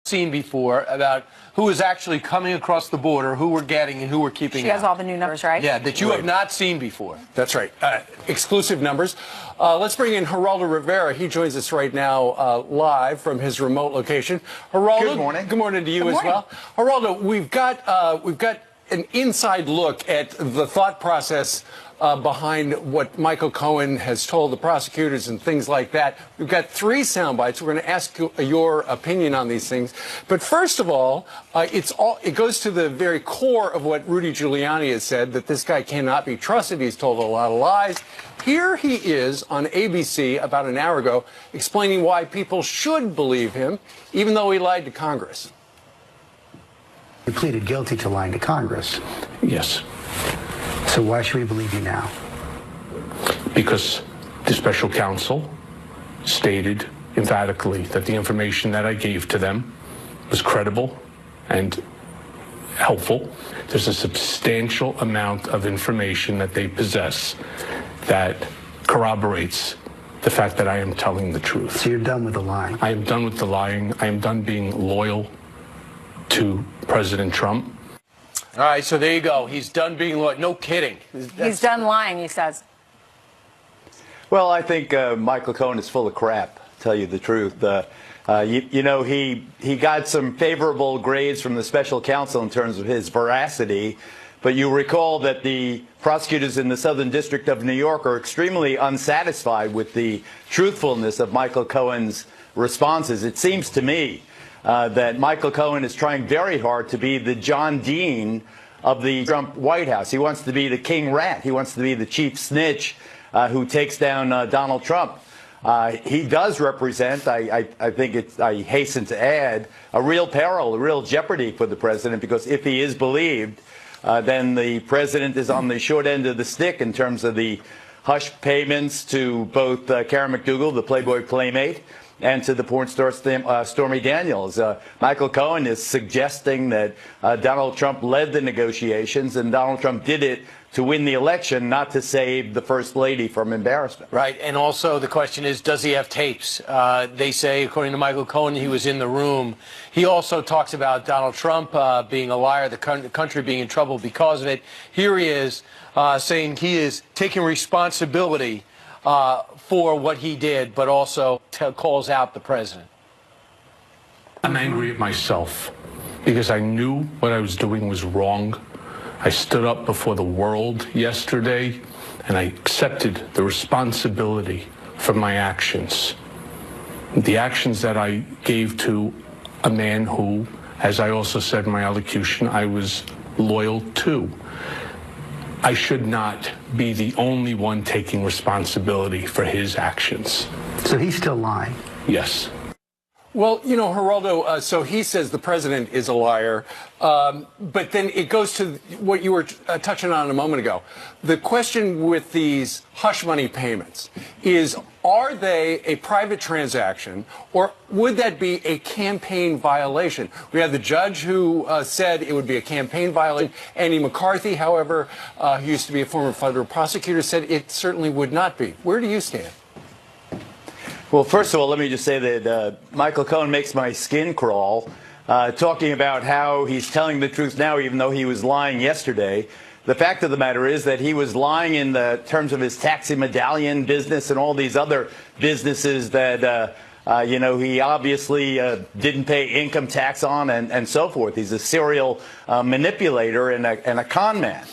seen before about who is actually coming across the border, who we're getting, and who we're keeping out. She has all the new numbers, right? Yeah, that you have not seen before. That's right. Exclusive numbers. Let's bring in Geraldo Rivera. He joins us right now live from his remote location. Geraldo, good morning. Good morning to you as well. Geraldo, we've got an inside look at the thought process behind what Michael Cohen has told the prosecutors and things like that. We've got 3 sound bites. We're going to ask your opinion on these things. But first of all, it goes to the very core of what Rudy Giuliani has said, that this guy cannot be trusted. He's told a lot of lies. Here he is on ABC about an hour ago explaining why people should believe him, even though he lied to Congress. You pleaded guilty to lying to Congress. Yes. So why should we believe you now? Because the special counsel stated emphatically that the information that I gave to them was credible and helpful. There's a substantial amount of information that they possess that corroborates the fact that I am telling the truth. So you're done with the lying? I am done with the lying. I am done being loyal to President Trump. All right, so there you go. He's done being loyal. No kidding. He's done lying, he says. Well, I think Michael Cohen is full of crap, to tell you the truth. You know, he got some favorable grades from the special counsel in terms of his veracity, but you recall that the prosecutors in the Southern District of New York are extremely unsatisfied with the truthfulness of Michael Cohen's responses. It seems to me that Michael Cohen is trying very hard to be the John Dean of the Trump White House. He wants to be the king rat. He wants to be the chief snitch who takes down Donald Trump. He does represent, I hasten to add, a real peril, a real jeopardy for the president, because if he is believed, then the president is on the short end of the stick in terms of the hush payments to both Karen McDougal, the Playboy Playmate, and to the porn star Stormy Daniels. Michael Cohen is suggesting that Donald Trump led the negotiations, and Donald Trump did it to win the election, not to save the First Lady from embarrassment. Right, and also the question is, does he have tapes? They say, according to Michael Cohen, he was in the room. He also talks about Donald Trump being a liar, the country being in trouble because of it. Here he is saying he is taking responsibility for what he did, but also calls out the president. I'm angry at myself because I knew what I was doing was wrong. I stood up before the world yesterday and I accepted the responsibility for my actions. The actions that I gave to a man who, as I also said in my allocution, I was loyal to. I should not be the only one taking responsibility for his actions. So he's still lying? Yes. Well, you know, Geraldo, so he says the president is a liar, but then it goes to what you were touching on a moment ago. The question with these hush money payments is, are they a private transaction, or would that be a campaign violation? We had the judge who said it would be a campaign violation. Andy McCarthy, however, who used to be a former federal prosecutor, said it certainly would not be. Where do you stand? Well, first of all, let me just say that Michael Cohen makes my skin crawl, talking about how he's telling the truth now, even though he was lying yesterday. The fact of the matter is that he was lying in the terms of his taxi medallion business and all these other businesses that, you know, he obviously didn't pay income tax on and so forth. He's a serial manipulator and a con man.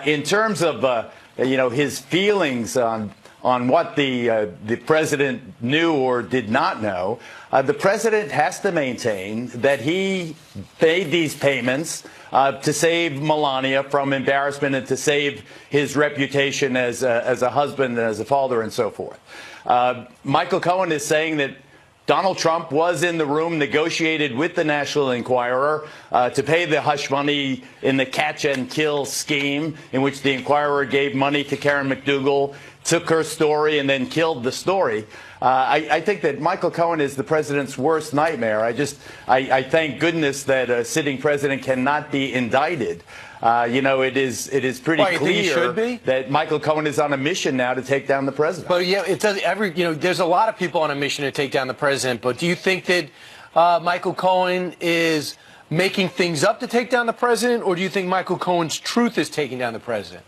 In terms of, you know, his feelings on what the president knew or did not know, the president has to maintain that he paid these payments to save Melania from embarrassment and to save his reputation as a husband and as a father and so forth. Michael Cohen is saying that Donald Trump was in the room, negotiated with the National Enquirer to pay the hush money in the catch and kill scheme in which the Enquirer gave money to Karen McDougal, took her story, and then killed the story. I think that Michael Cohen is the president's worst nightmare. I thank goodness that a sitting president cannot be indicted. You know, it is pretty clear that Michael Cohen is on a mission now to take down the president. But yeah, it does. You know, there's a lot of people on a mission to take down the president. But do you think that Michael Cohen is making things up to take down the president, or do you think Michael Cohen's truth is taking down the president?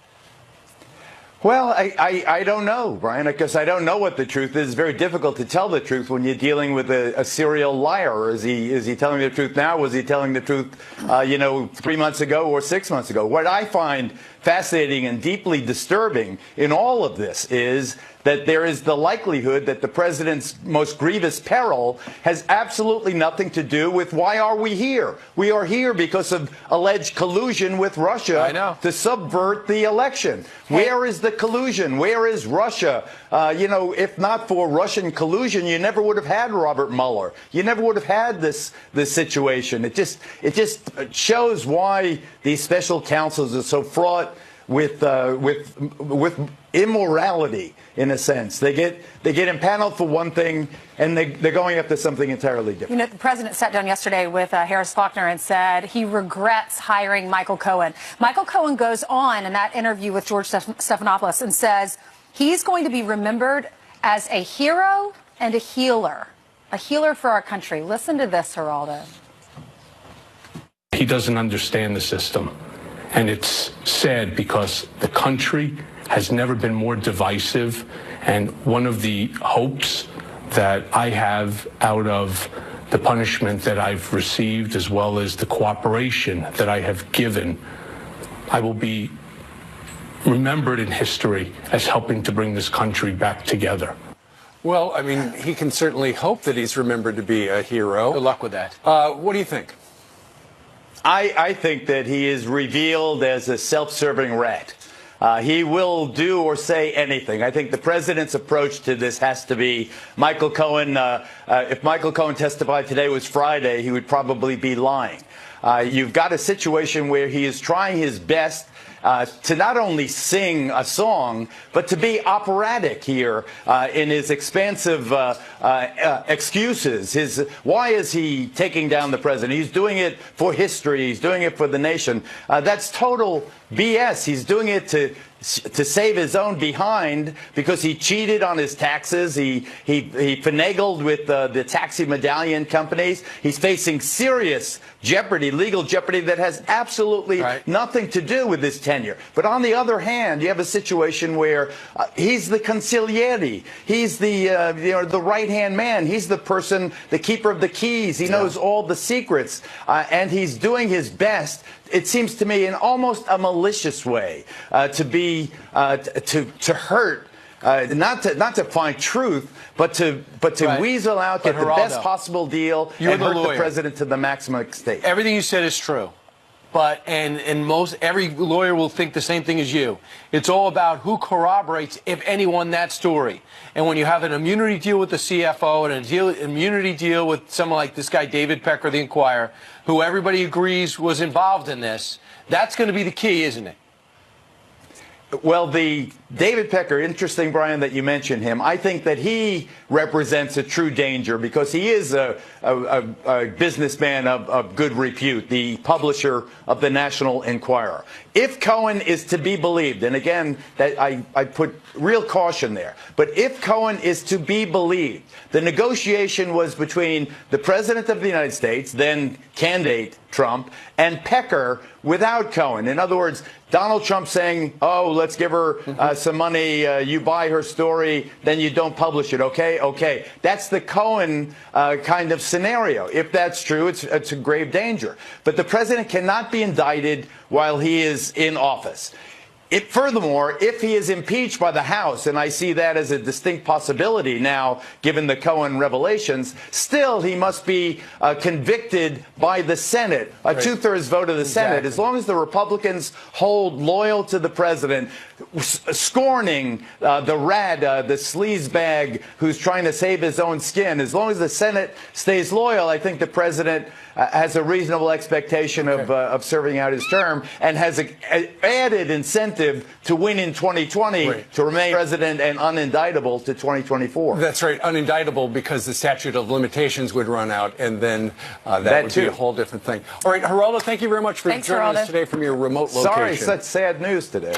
Well, I don't know, Brian, because I don't know what the truth is. It's very difficult to tell the truth when you're dealing with a serial liar. Is he telling the truth now? Was he telling the truth, 3 months ago or 6 months ago? What I find fascinating and deeply disturbing in all of this is that there is the likelihood that the president's most grievous peril has absolutely nothing to do with why are we here. We are here because of alleged collusion with Russia to subvert the election. Where is the collusion? Where is Russia? If not for Russian collusion, you never would have had Robert Mueller. You never would have had this situation. It just shows why these special counsels are so fraught with immorality, in a sense. They get impaneled for one thing, and they're going after something entirely different. The president sat down yesterday with Harris Faulkner and said he regrets hiring Michael Cohen. Michael Cohen goes on in that interview with George Stephanopoulos and says he's going to be remembered as a hero and a healer for our country. Listen to this, Geraldo. He doesn't understand the system. And it's sad because the country has never been more divisive. And one of the hopes that I have out of the punishment that I've received, as well as the cooperation that I have given, I will be remembered in history as helping to bring this country back together. Well, I mean, he can certainly hope that he's remembered to be a hero. Good luck with that. What do you think? I think that he is revealed as a self-serving rat. He will do or say anything. I think the president's approach to this has to be Michael Cohen. If Michael Cohen testified today was Friday, he would probably be lying. You've got a situation where he is trying his best to not only sing a song, but to be operatic here in his expansive excuses. Why is he taking down the president? He's doing it for history. He's doing it for the nation. That's total BS. He's doing it to save his own behind because he cheated on his taxes. He finagled with the taxi medallion companies. He's facing serious jeopardy, legal jeopardy that has absolutely nothing to do with his tenure. But on the other hand, you have a situation where he's the consigliere. He's the right-hand man. He's the person, the keeper of the keys. He knows all the secrets, and he's doing his best, it seems to me, in almost a malicious way, to hurt, not to find truth, but to weasel out, get the best possible deal, and hurt the president to the maximum extent. Everything you said is true. But every lawyer will think the same thing as you. It's all about who corroborates, if anyone, that story. And when you have an immunity deal with the CFO and an immunity deal with someone like this guy, David Pecker, the Inquirer, who everybody agrees was involved in this, that's going to be the key, isn't it? Well, the David Pecker, interesting, Brian, that you mentioned him. I think that he represents a true danger because he is a businessman of good repute, the publisher of the National Enquirer. If Cohen is to be believed, and again, that I put real caution there, but if Cohen is to be believed, the negotiation was between the President of the United States, then candidate Trump, and Pecker without Cohen. In other words, Donald Trump saying, oh, let's give her some money, you buy her story, then you don't publish it, okay? Okay. That's the Cohen kind of scenario. If that's true, it's a grave danger. But the president cannot be indicted while he is in office. Furthermore, if he is impeached by the House, and I see that as a distinct possibility now, given the Cohen revelations, still he must be convicted by the Senate, a two-thirds vote of the Senate. As long as the Republicans hold loyal to the president, scorning the rat, the sleazebag who's trying to save his own skin, as long as the Senate stays loyal, I think the president has a reasonable expectation of serving out his term and has an added incentive to win in 2020 to remain president and unindictable to 2024. That's right, unindictable because the statute of limitations would run out, and then that would be a whole different thing. All right, Geraldo, thank you very much for joining us today from your remote location. Sorry, such sad news today.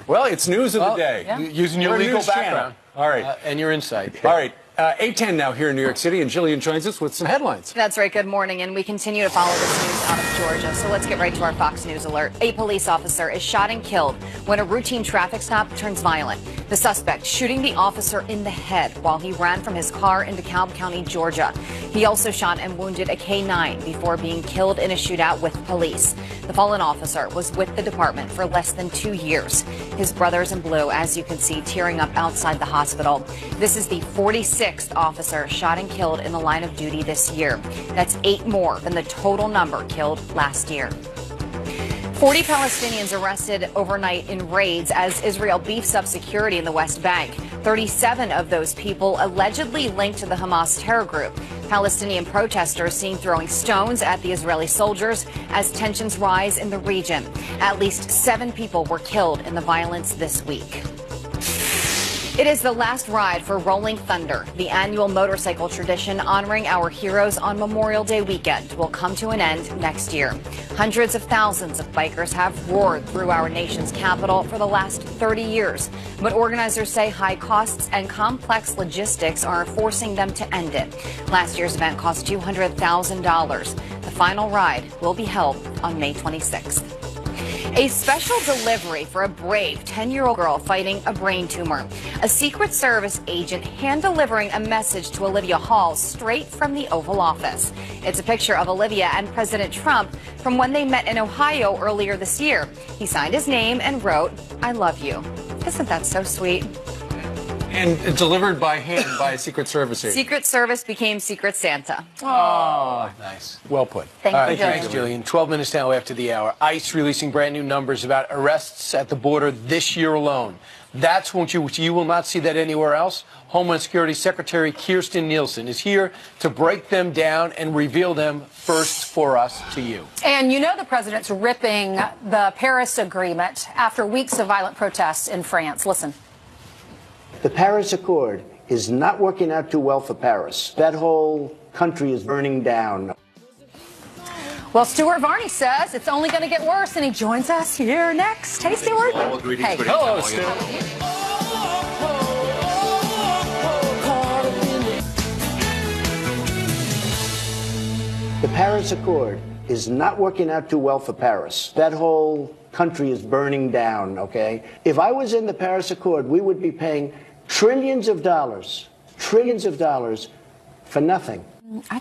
Well, it's news of the day. Using your legal background. All right. And your insight. All right. 8:10 now here in New York City, and Jillian joins us with some headlines. That's right. Good morning. And we continue to follow this news out of Georgia. So let's get right to our Fox News alert. A police officer is shot and killed when a routine traffic stop turns violent. The suspect shooting the officer in the head while he ran from his car in DeKalb County, Georgia. He also shot and wounded a K-9 before being killed in a shootout with police. The fallen officer was with the department for less than 2 years. His brother's in blue, as you can see, tearing up outside the hospital. This is the 46th officer shot and killed in the line of duty this year. That's 8 more than the total number killed last year. 40 Palestinians arrested overnight in raids as Israel beefs up security in the West Bank. 37 of those people allegedly linked to the Hamas terror group. Palestinian protesters seen throwing stones at the Israeli soldiers as tensions rise in the region. At least 7 people were killed in the violence this week. It is the last ride for Rolling Thunder. The annual motorcycle tradition honoring our heroes on Memorial Day weekend will come to an end next year. Hundreds of thousands of bikers have roared through our nation's capital for the last 30 years. But organizers say high costs and complex logistics are forcing them to end it. Last year's event cost $200,000. The final ride will be held on May 26th. A special delivery for a brave 10-year-old girl fighting a brain tumor. A Secret Service agent hand-delivering a message to Olivia Hall straight from the Oval Office. It's a picture of Olivia and President Trump from when they met in Ohio earlier this year. He signed his name and wrote, "I love you." Isn't that so sweet? And delivered by hand by a Secret Service agent. Secret Service became Secret Santa. Oh, nice. Well put. Thank All you, right, thanks, Jillian. Jillian. 12 minutes now after the hour. ICE releasing brand new numbers about arrests at the border this year alone. That's what you will not see that anywhere else. Homeland Security Secretary Kirstjen Nielsen is here to break them down and reveal them first for us to you. And you know the president's ripping the Paris Agreement after weeks of violent protests in France. Listen. The Paris Accord is not working out too well for Paris. That whole country is burning down. Well, Stuart Varney says it's only going to get worse, and he joins us here next. Hey, Stuart. Hey. Hello, Stuart. The Paris Accord is not working out too well for Paris. That whole country is burning down, okay? If I was in the Paris Accord, we would be paying trillions of dollars for nothing. All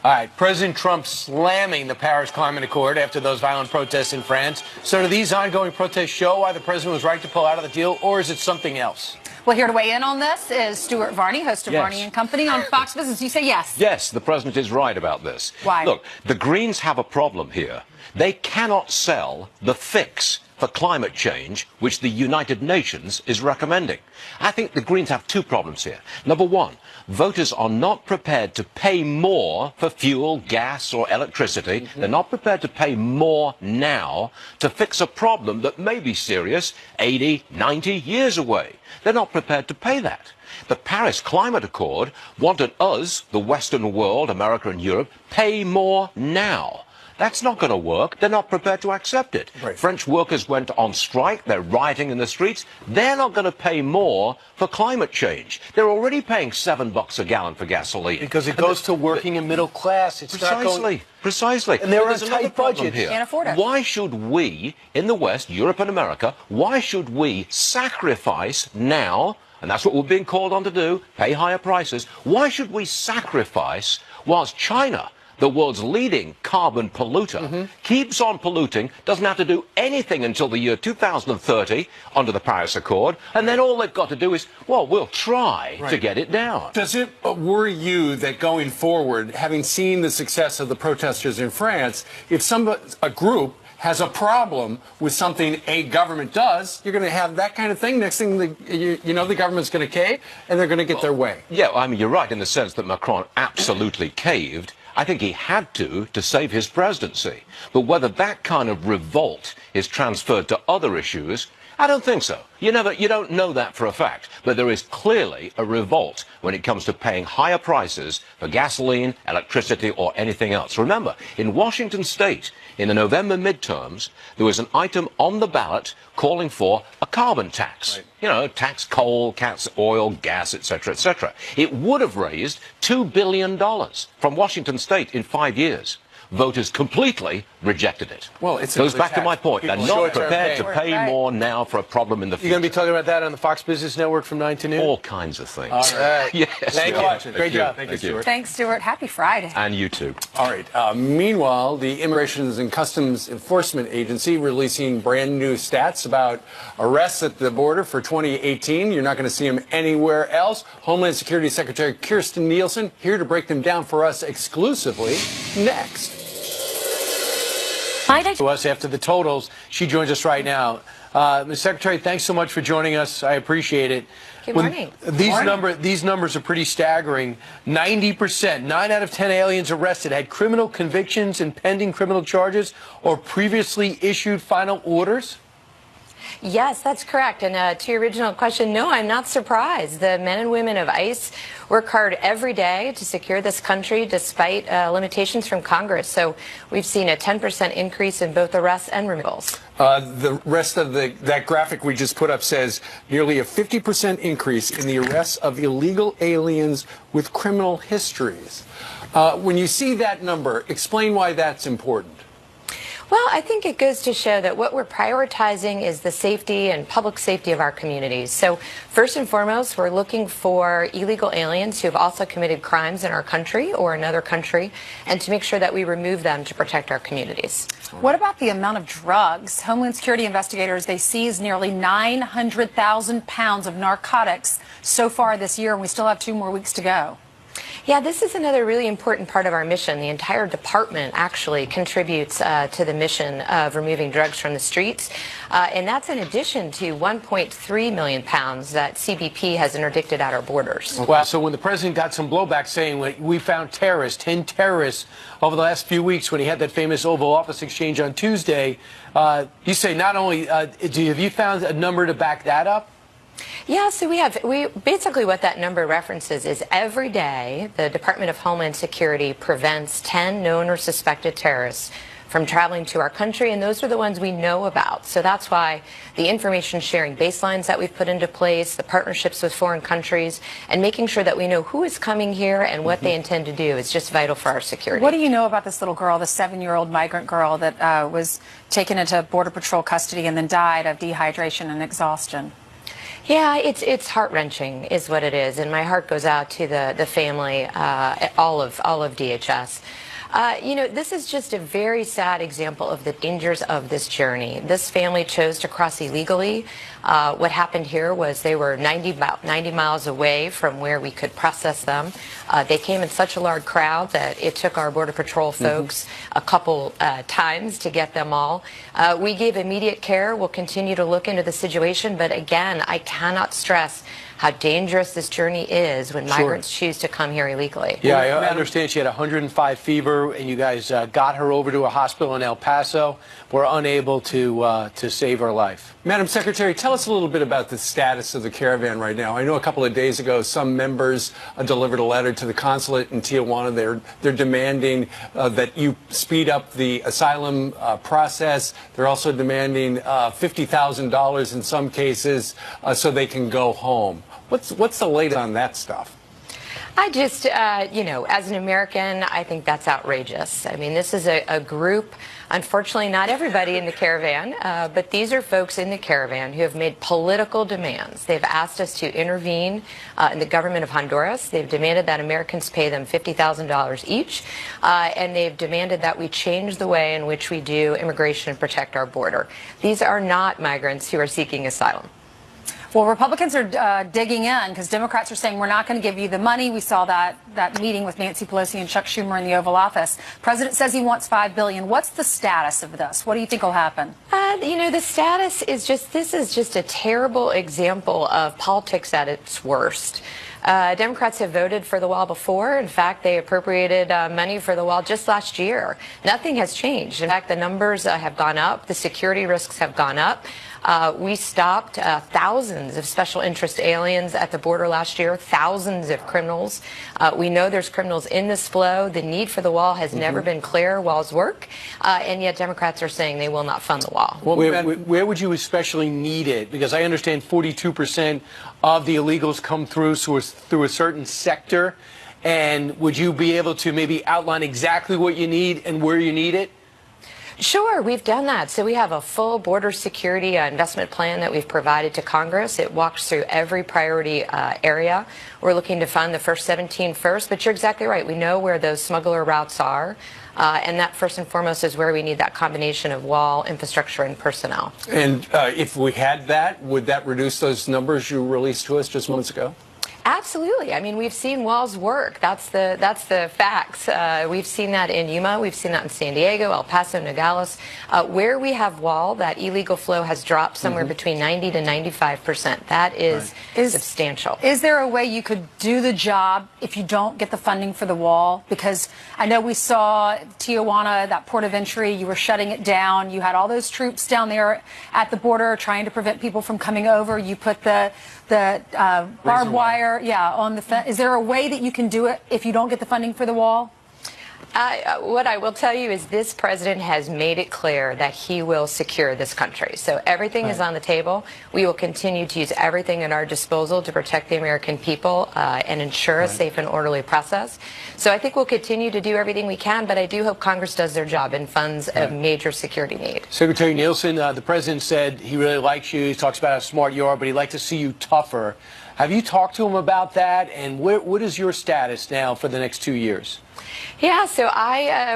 right, President Trump slamming the Paris Climate Accord after those violent protests in France. So do these ongoing protests show why the president was right to pull out of the deal, or is it something else? Well, here to weigh in on this is Stuart Varney, host of Varney and Company on Fox Business. You say yes. Yes, the president is right about this. Why? Look, the Greens have a problem here. They cannot sell the fix for climate change, which the United Nations is recommending. I think the Greens have 2 problems here. Number 1, voters are not prepared to pay more for fuel, gas, or electricity. They're not prepared to pay more now to fix a problem that may be serious 80, 90 years away. They're not prepared to pay that. The Paris Climate Accord wanted us, the Western world, America and Europe, pay more now. That's not going to work. They're not prepared to accept it. Right. French workers went on strike. They're rioting in the streets. They're not going to pay more for climate change. They're already paying $7 a gallon for gasoline. Because it goes to working and middle class. It's not going... Precisely. And they're on There's a another tight problem budget. here. Can't afford it. Why should we, in the West, Europe and America, why should we sacrifice now, and that's what we're being called on to do, pay higher prices, why should we sacrifice whilst China, the world's leading carbon polluter, keeps on polluting, doesn't have to do anything until the year 2030 under the Paris Accord, and then all they've got to do is, well, we'll try to get it down. Does it worry you that going forward, having seen the success of the protesters in France, if a group has a problem with something a government does, you're going to have that kind of thing. Next thing, you know, the government's going to cave, and they're going to get their way. Yeah, I mean, you're right in the sense that Macron absolutely caved. I think he had to save his presidency. But whether that kind of revolt is transferred to other issues, I don't think so. You don't know that for a fact, but there is clearly a revolt when it comes to paying higher prices for gasoline, electricity, or anything else. Remember, in Washington state, in the November midterms, there was an item on the ballot calling for a carbon tax. Right. You know, tax coal, tax oil, gas, etc., etc. It would have raised $2 billion from Washington state in 5 years. Voters completely rejected it. Well, it goes back to my point. They're not prepared to pay more now for a problem in the future. You're going to be talking about that on the Fox Business Network from 9 to noon? All kinds of things. All right. Yes. Thank you. Watching. Great job. Thank you, Stuart. Thanks, Stuart. Happy Friday. And you too. All right. Meanwhile, the Immigration and Customs Enforcement Agency releasing brand new stats about arrests at the border for 2018. You're not going to see them anywhere else. Homeland Security Secretary Kirstjen Nielsen here to break them down for us exclusively next. To us after the totals. She joins us right now. Ms. Secretary, thanks so much for joining us. I appreciate it. Good morning. These numbers are pretty staggering. 90%, 9 out of 10 aliens arrested had criminal convictions and pending criminal charges or previously issued final orders. Yes, that's correct. And to your original question, no, I'm not surprised. The men and women of ICE work hard every day to secure this country despite limitations from Congress. So we've seen a 10% increase in both arrests and removals. The rest of that graphic we just put up says nearly a 50% increase in the arrests of illegal aliens with criminal histories. When you see that number, explain why that's important. Well, I think it goes to show that what we're prioritizing is the safety and public safety of our communities. So first and foremost, we're looking for illegal aliens who have also committed crimes in our country or another country, and to make sure that we remove them to protect our communities. What about the amount of drugs? Homeland Security investigators, they seized nearly 900,000 pounds of narcotics so far this year, and we still have 2 more weeks to go. Yeah, this is another really important part of our mission. The entire department actually contributes to the mission of removing drugs from the streets. And that's in addition to 1.3 million pounds that CBP has interdicted at our borders. Wow. So when the president got some blowback saying we found terrorists, 10 terrorists over the last few weeks when he had that famous Oval Office exchange on Tuesday, you say not only, have you found a number to back that up? Yeah, so we basically what that number references is every day the Department of Homeland Security prevents 10 known or suspected terrorists from traveling to our country, and those are the ones we know about. So that's why the information sharing baselines that we've put into place, the partnerships with foreign countries, and making sure that we know who is coming here and what they intend to do is just vital for our security. What do you know about this little girl, the 7-year-old migrant girl that was taken into Border Patrol custody and then died of dehydration and exhaustion? Yeah, it's heart-wrenching is what it is, and my heart goes out to the family, all of DHS. You know, this is just a very sad example of the dangers of this journey. This family chose to cross illegally. What happened here was they were 90 miles away from where we could process them. They came in such a large crowd that it took our Border Patrol folks a couple times to get them all. We gave immediate care. We'll continue to look into the situation, but again, I cannot stress how dangerous this journey is when migrants choose to come here illegally. Yeah, I understand she had 105 fever, and you guys got her over to a hospital in El Paso. Were unable to save her life. Madam Secretary, tell us a little bit about the status of the caravan right now. I know a couple of days ago some members delivered a letter to the consulate in Tijuana. They're demanding that you speed up the asylum process. They're also demanding $50,000 in some cases so they can go home. What's the latest on that stuff? I just, you know, as an American, I think that's outrageous. I mean, this is a group, unfortunately not everybody in the caravan, but these are folks in the caravan who have made political demands. They've asked us to intervene in the government of Honduras. They've demanded that Americans pay them $50,000 each, and they've demanded that we change the way in which we do immigration and protect our border. These are not migrants who are seeking asylum. Well, Republicans are digging in because Democrats are saying we're not going to give you the money. We saw that meeting with Nancy Pelosi and Chuck Schumer in the Oval Office. President says he wants $5 billion. What's the status of this? What do you think will happen? You know, the status is this is just a terrible example of politics at its worst. Democrats have voted for the wall before. In fact, they appropriated money for the wall just last year. Nothing has changed. In fact, the numbers have gone up. The security risks have gone up. We stopped thousands of special interest aliens at the border last year, thousands of criminals. We know there's criminals in this flow. The need for the wall has never been clear. Walls work, and yet Democrats are saying they will not fund the wall. Well, where would you especially need it? Because I understand 42% of the illegals come through a certain sector. And would you be able to maybe outline exactly what you need and where you need it? Sure, we've done that. So we have a full border security investment plan that we've provided to Congress. It walks through every priority area. We're looking to fund the first 17 first, but you're exactly right. We know where those smuggler routes are. And that first and foremost is where we need that combination of wall, infrastructure, and personnel. And if we had that, would that reduce those numbers you released to us just months ago? Absolutely. I mean, we've seen walls work. That's the facts. We've seen that in Yuma. We've seen that in San Diego, El Paso, Nogales. Where we have wall, that illegal flow has dropped somewhere between 90 to 95%. That is substantial. Is there a way you could do the job if you don't get the funding for the wall? Because I know we saw Tijuana, that port of entry, you were shutting it down. You had all those troops down there at the border trying to prevent people from coming over. You put the barbed wire, on the fence. Is there a way that you can do it if you don't get the funding for the wall? What I will tell you is this president has made it clear that he will secure this country. So everything is on the table. We will continue to use everything at our disposal to protect the American people and ensure a safe and orderly process. So I think we'll continue to do everything we can, but I do hope Congress does their job and funds a major security need. Secretary Nielsen, the president said he really likes you. He talks about how smart you are, but he'd like to see you tougher. Have you talked to him about that? And what is your status now for the next 2 years? Yeah, so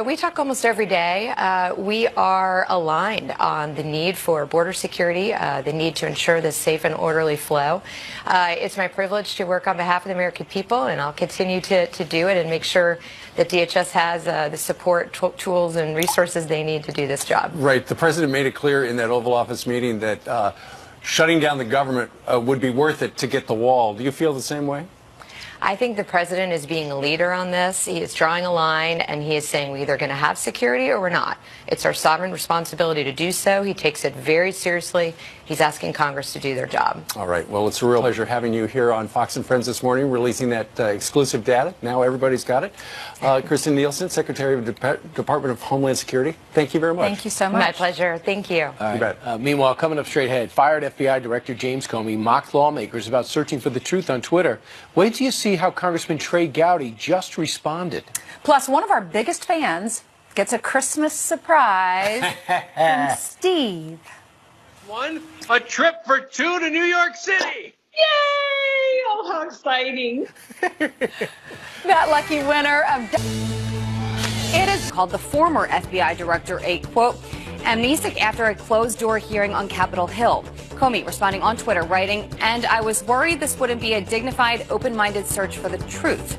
we talk almost every day. We are aligned on the need for border security, the need to ensure the safe and orderly flow. It's my privilege to work on behalf of the American people, and I'll continue to do it and make sure that DHS has the support, tools, and resources they need to do this job. Right. The president made it clear in that Oval Office meeting that shutting down the government would be worth it to get the wall. Do you feel the same way? I think the president is being a leader on this. He is drawing a line, and he is saying we're either going to have security or we're not. It's our sovereign responsibility to do so. He takes it very seriously. He's asking Congress to do their job. All right. Well, it's a real pleasure having you here on Fox and Friends this morning, releasing that exclusive data. Now everybody's got it. Kirstjen Nielsen, Secretary of the Department of Homeland Security, thank you very much. Thank you so much. My pleasure. Thank you. You bet. Meanwhile, coming up straight ahead, fired FBI Director James Comey mocked lawmakers about searching for the truth on Twitter. Wait till you see how Congressman Trey Gowdy just responded. Plus, one of our biggest fans gets a Christmas surprise from Steve. A trip for two to New York City. Yay! Oh, how exciting. That lucky winner of... It is called the former FBI director a, quote, amnesic after a closed-door hearing on Capitol Hill. Comey responding on Twitter, writing, and I was worried this wouldn't be a dignified, open-minded search for the truth.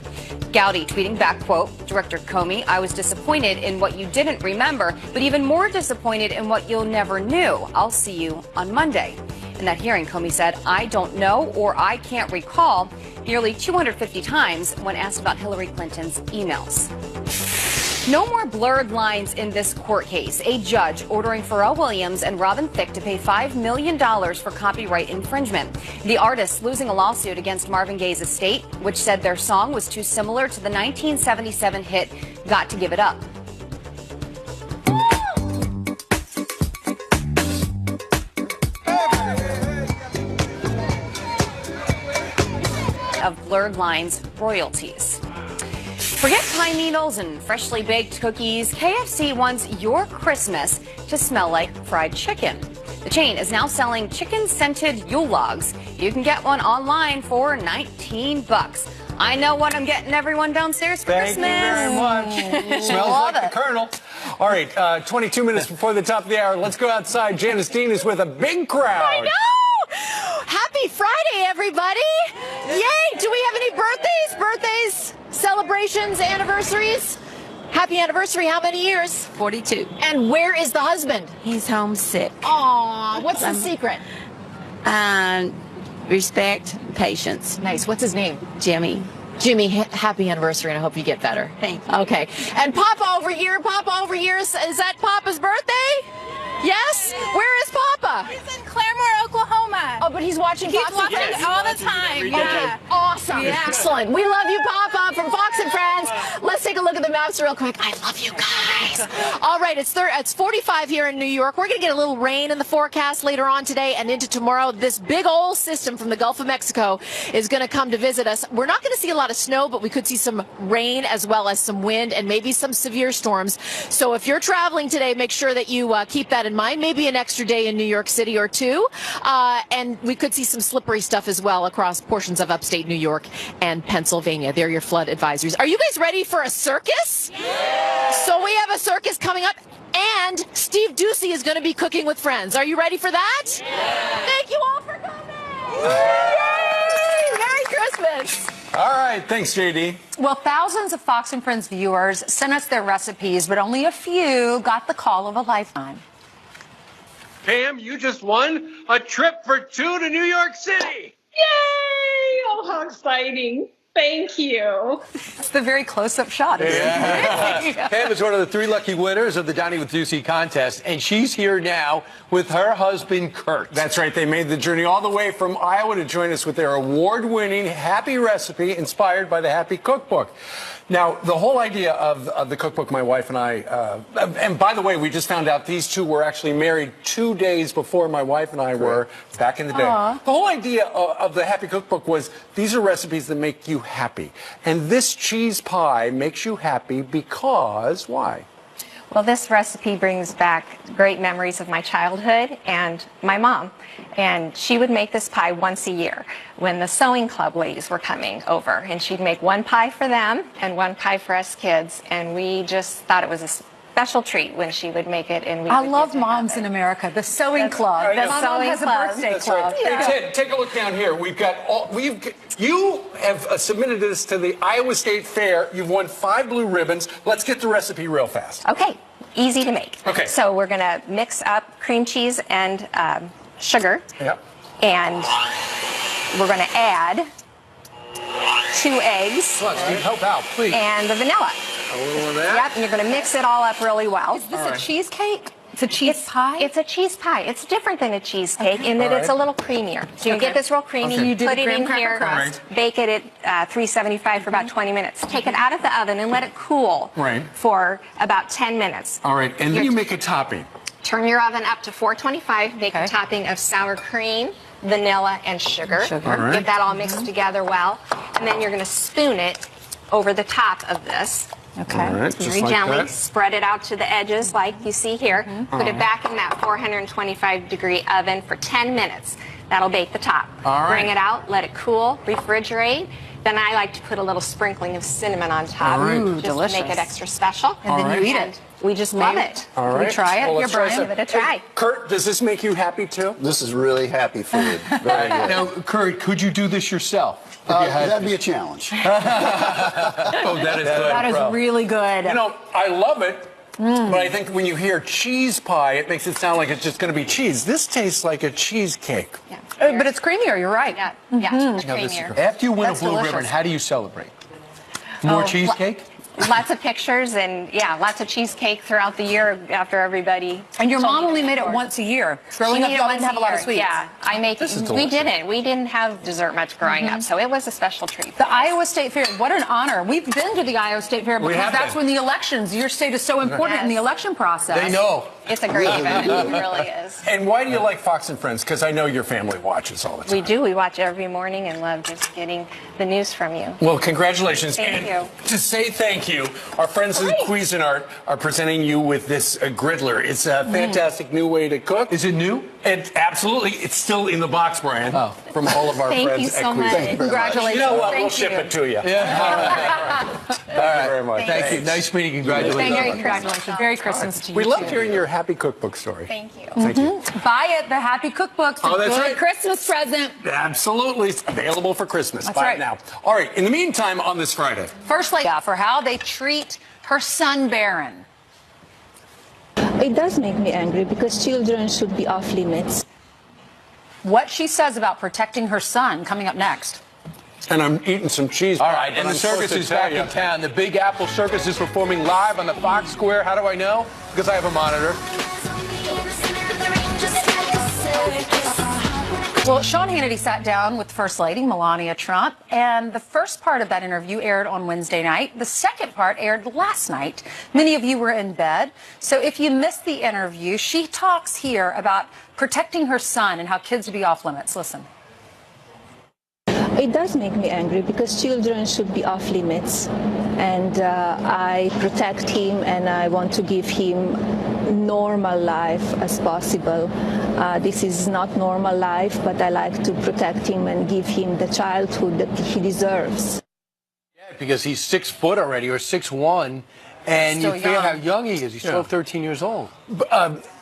Gowdy tweeting back, quote, Director Comey, I was disappointed in what you didn't remember, but even more disappointed in what you'll never knew. I'll see you on Monday. In that hearing, Comey said, I don't know or I can't recall nearly 250 times when asked about Hillary Clinton's emails. No more blurred lines in this court case. A judge ordering Pharrell Williams and Robin Thicke to pay $5 million for copyright infringement. The artists losing a lawsuit against Marvin Gaye's estate, which said their song was too similar to the 1977 hit Got to Give It Up. Of blurred lines royalties. Forget pine needles and freshly baked cookies. KFC wants your Christmas to smell like fried chicken. The chain is now selling chicken-scented Yule logs. You can get one online for $19. I know what I'm getting everyone downstairs for Christmas. Thank you very much. Smells like the Colonel. All right, 22 minutes before the top of the hour. Let's go outside. Janice Dean is with a big crowd. I know! Happy Friday, everybody! Yay! Do we have any birthdays, celebrations, anniversaries? Happy anniversary, how many years? 42. And where is the husband? He's homesick. Aw, what's the secret? Respect, patience. Nice. What's his name? Jimmy. Jimmy, happy anniversary, and I hope you get better. Thank you. Okay. And Papa over here, is that Papa's birthday? Yes? Where is Papa? He's in Claremont Yeah. Awesome. Yeah. Excellent. We love you, Papa, from Fox and Friends. Let's take a look at the maps real quick. I love you guys. All right, it's 45 here in New York. We're going to get a little rain in the forecast later on today and into tomorrow. This big old system from the Gulf of Mexico is going to come to visit us. We're not going to see a lot of snow, but we could see some rain as well as some wind and maybe some severe storms. So if you're traveling today, make sure that you keep that in mind. Maybe an extra day in New York City or two. And we could see some slippery stuff as well across portions of upstate New York and Pennsylvania. They're your flood advisories. Are you guys ready for a circus? Yeah. So we have a circus coming up, and Steve Ducey is going to be cooking with friends. Are you ready for that? Yeah. Thank you all for coming. Yay! Merry Christmas. All right, thanks, JD. Well, thousands of Fox and Friends viewers sent us their recipes, but only a few got the call of a lifetime. Pam, you just won a trip for 2 to New York City. Yay! Oh, how exciting. Thank you. It's the very close-up shot. Yeah. Pam is one of the 3 lucky winners of the Dining with Ducey contest, and she's here now with her husband, Kurt. That's right. They made the journey all the way from Iowa to join us with their award-winning Happy recipe inspired by the Happy Cookbook. Now, the whole idea of the cookbook, my wife and I, and by the way, we just found out these two were actually married 2 days before my wife and I were back in the day. The whole idea of the Happy Cookbook was these are recipes that make you happy. And this cheese pie makes you happy because, why? Well, this recipe brings back great memories of my childhood and my mom. And she would make this pie once a year when the sewing club ladies were coming over. And she'd make one pie for them and one pie for us kids. And we just thought it was a special treat when she would make it. And we I love moms in America. The sewing club. The My mom sewing has a club. birthday That's club. right. Yeah. Hey, Ted, take a look down here. We've got you have submitted this to the Iowa State Fair. You've won 5 blue ribbons. Let's get the recipe real fast. Okay, easy to make. Okay. So we're going to mix up cream cheese and sugar. Yep. And we're going to add 2 eggs. Come on, Steve, help out, please. And the vanilla. A little of that. Yep, and you're going to mix it all up really well. Is this a cheesecake? It's a cheese pie? It's a cheese pie. It's different than a cheesecake in that it's a little creamier. So you get this real creamy, You do put the it graham in cracker here, crust. bake it at 375 for about 20 minutes. Take it out of the oven and let it cool for about 10 minutes. All right, and then you make a topping. Turn your oven up to 425, make a topping of sour cream, vanilla, and sugar. Get that all mixed together well. And then you're going to spoon it over the top of this. Okay. All right, just Very like gently that. spread it out to the edges like you see here. Put it back in that 425-degree oven for 10 minutes. That'll bake the top. All right. Bring it out, let it cool, refrigerate. Then I like to put a little sprinkling of cinnamon on top. All right. Ooh, just delicious. to make it extra special. And then you eat And it. we just love it. All Can right. we try it? Well, Here, let's try Brian. some. Give it a try. Hey, Kurt, does this make you happy too? This is really happy food. Very good. Now, Kurt, could you do this yourself? That'd be a challenge. Oh, that is good. That is really good. You know, I love it. But I think when you hear cheese pie, it makes it sound like it's just going to be cheese. This tastes like a cheesecake. Yeah. But it's creamier, you're right. Yeah, it's Now, this is creamier. great. After you win That's a blue delicious. ribbon, how do you celebrate? More cheesecake? Lots of pictures and, yeah, lots of cheesecake throughout the year after everybody. And your told mom me only to made it record. once a year. She Growing up, made it y'all once didn't have a lot of year. sweets. Yeah, I make This is we delicious. didn't. We didn't have dessert much growing up, so it was a special treat. The Iowa State Fair, what an honor. We've been to the Iowa State Fair because have that's been. when the elections, your state is so important in the election process. They know. It's a great event. It really is. And why do you like Fox and Friends? Because I know your family watches all the time. We do. We watch every morning and love just getting the news from you. Well, congratulations. Thank and you. To say thank you, our friends at Cuisinart are presenting you with this griddler. It's a fantastic new way to cook. Is it new? And absolutely, it's still in the box, Brian, from all of our Thank friends you at so much. Cuisinart. Congratulations. You know what? Thank We'll ship you. it to you. Yeah. Thank you very much. Thank you. Nice meeting. Congratulations. Merry Congratulations. Merry Christmas to you. We loved too. hearing your happy cookbook story. Thank you. Thank you. Buy it, the Happy Cookbook's a Oh, that's good right. Christmas present. Absolutely. It's available for Christmas. That's Buy right. it now. All right. In the meantime, on this Friday. First Lady for how they treat her son, Barron. It does make me angry because children should be off limits. What she says about protecting her son coming up next. And I'm eating some cheese. All right, but and the I'm supposed circus to is tell back you. in town. The Big Apple Circus is performing live on the Fox Square. How do I know? Because I have a monitor. Well, Sean Hannity sat down with First Lady Melania Trump, and the first part of that interview aired on Wednesday night. The second part aired last night. Many of you were in bed, so if you missed the interview, she talks here about protecting her son and how kids would be off limits. Listen. It does make me angry because children should be off limits, and I protect him and I want to give him normal life as possible. This is not normal life, but I like to protect him and give him the childhood that he deserves. Yeah, because he's 6 foot already, or 6'1", and you feel how young he is. He's 12, 13 years old.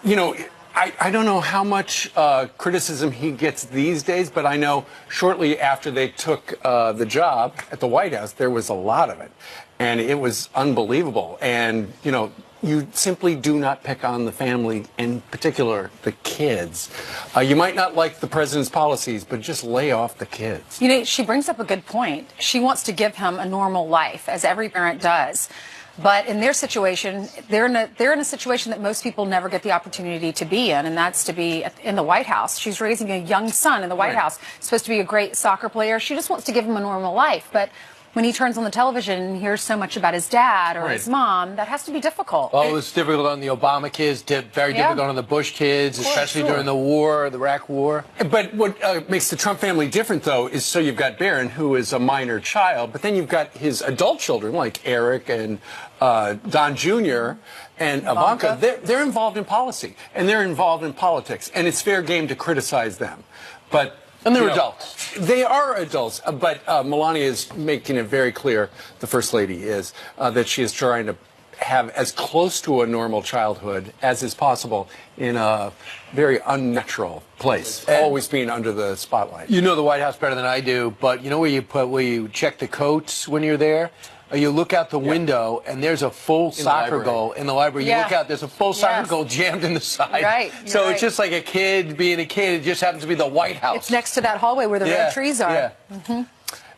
You know, I don't know how much criticism he gets these days, but I know shortly after they took the job at the White House, there was a lot of it. And it was unbelievable. And, you know, you simply do not pick on the family, in particular the kids. You might not like the president's policies, but just lay off the kids. You know, she brings up a good point. She wants to give him a normal life, as every parent does. But in their situation, they're in a situation that most people never get the opportunity to be in, and that's to be in the White House. She's raising a young son in the White House, supposed to be a great soccer player. She just wants to give him a normal life. But when he turns on the television and hears so much about his dad or his mom, that has to be difficult. Oh, it was difficult on the Obama kids, very difficult on the Bush kids, especially during the war, the Iraq War. But what makes the Trump family different, though, is so you've got Barron, who is a minor child, but then you've got his adult children, like Eric and Don Jr. and Ivanka. They're involved in policy, and they're involved in politics, and it's fair game to criticize them. But and they're adults. They are adults, but Melania is making it very clear, the First Lady is, that she is trying to have as close to a normal childhood as is possible in a very unnatural place, always being under the spotlight. You know the White House better than I do, but you know where you check the coats when you're there? You look out the window, and there's a full soccer goal in the library. You look out, there's a full soccer goal jammed in the side. Right. So it's just like a kid being a kid. It just happens to be the White House. It's next to that hallway where the red trees are. Yeah.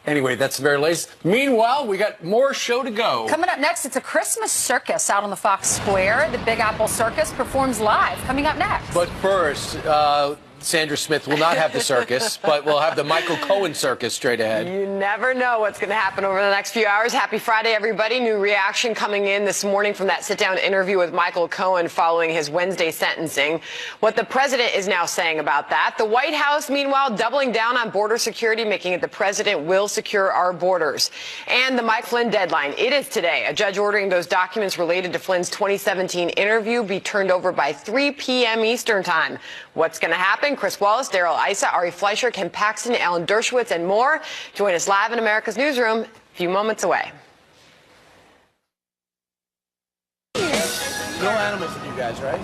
Anyway, that's the very latest. Meanwhile, we got more show to go. Coming up next, it's a Christmas circus out on the Fox Square. The Big Apple Circus performs live. Coming up next. But first, Sandra Smith will not have the circus, but we'll have the Michael Cohen circus straight ahead. You never know what's going to happen over the next few hours. Happy Friday, everybody. New reaction coming in this morning from that sit-down interview with Michael Cohen following his Wednesday sentencing. What the president is now saying about that. The White House, meanwhile, doubling down on border security, making it the president will secure our borders. And the Mike Flynn deadline. It is today. A judge ordering those documents related to Flynn's 2017 interview be turned over by 3 p.m. Eastern time. What's going to happen? Chris Wallace, Daryl Issa, Ari Fleischer, Ken Paxton, Alan Dershowitz, and more join us live in America's Newsroom a few moments away. No animals with you guys, right?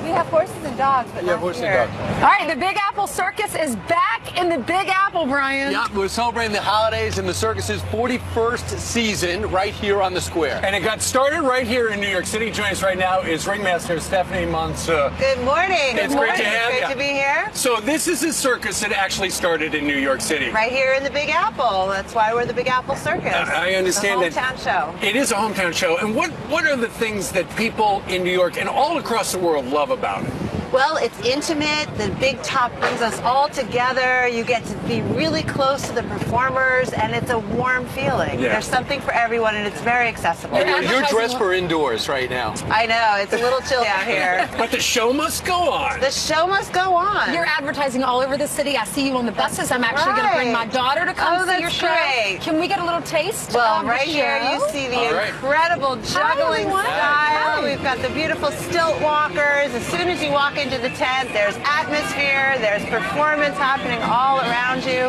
We have horses and dogs, but not horses and dogs. All right, the Big Apple Circus is back in the Big Apple, Brian. Yeah, we're celebrating the holidays and the circus's 41st season right here on the square. And it got started right here in New York City. Joining us right now is ringmaster Stephanie Monsa. Good morning. It's great to have you. Great to be here. So this is a circus that actually started in New York City. Right here in the Big Apple. That's why we're the Big Apple Circus. I understand it's a hometown show. It is a hometown show. And what are the things that people in New York and all across the world love about it? Well, it's intimate. The big top brings us all together. You get to be really close to the performers, and it's a warm feeling. Yeah. There's something for everyone, and it's very accessible. You're dressed for indoors right now. I know. It's a little chilly out here. But the show must go on. The show must go on. You're advertising all over the city. I see you on the buses. I'm actually going to bring my daughter to come see your show. Great. Can we get a little taste? Well, of right the here show? you see the incredible juggling style. We've got the beautiful stilt walkers. As soon as you walk into the tent, there's atmosphere, there's performance happening all around you.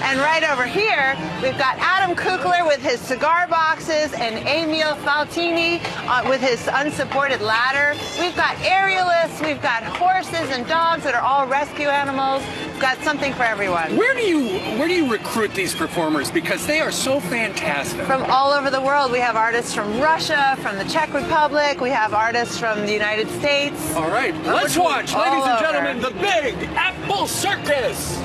And right over here, we've got Adam Kukler with his cigar boxes and Emil Faltini with his unsupported ladder. We've got aerialists, we've got horses and dogs that are all rescue animals. We've got something for everyone. Where do you recruit these performers? Because they are so fantastic. From all over the world. We have artists from Russia, from the Czech Republic. We have artists from the United States. All right, let's watch, ladies and gentlemen, the Big Apple Circus.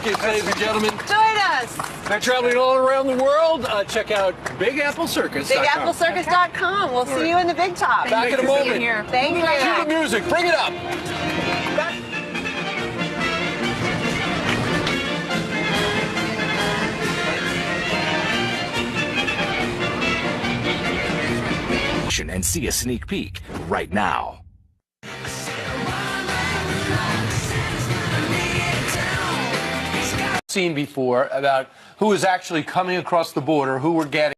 tickets, ladies and gentlemen. Join us. They're traveling all around the world. Check out BigAppleCircus.com. BigAppleCircus.com. We'll see you in the big top. Back in a moment. Thank you. Cue the music. Bring it up. Back. And see a sneak peek right now. Seen before about who is actually coming across the border, who we're getting.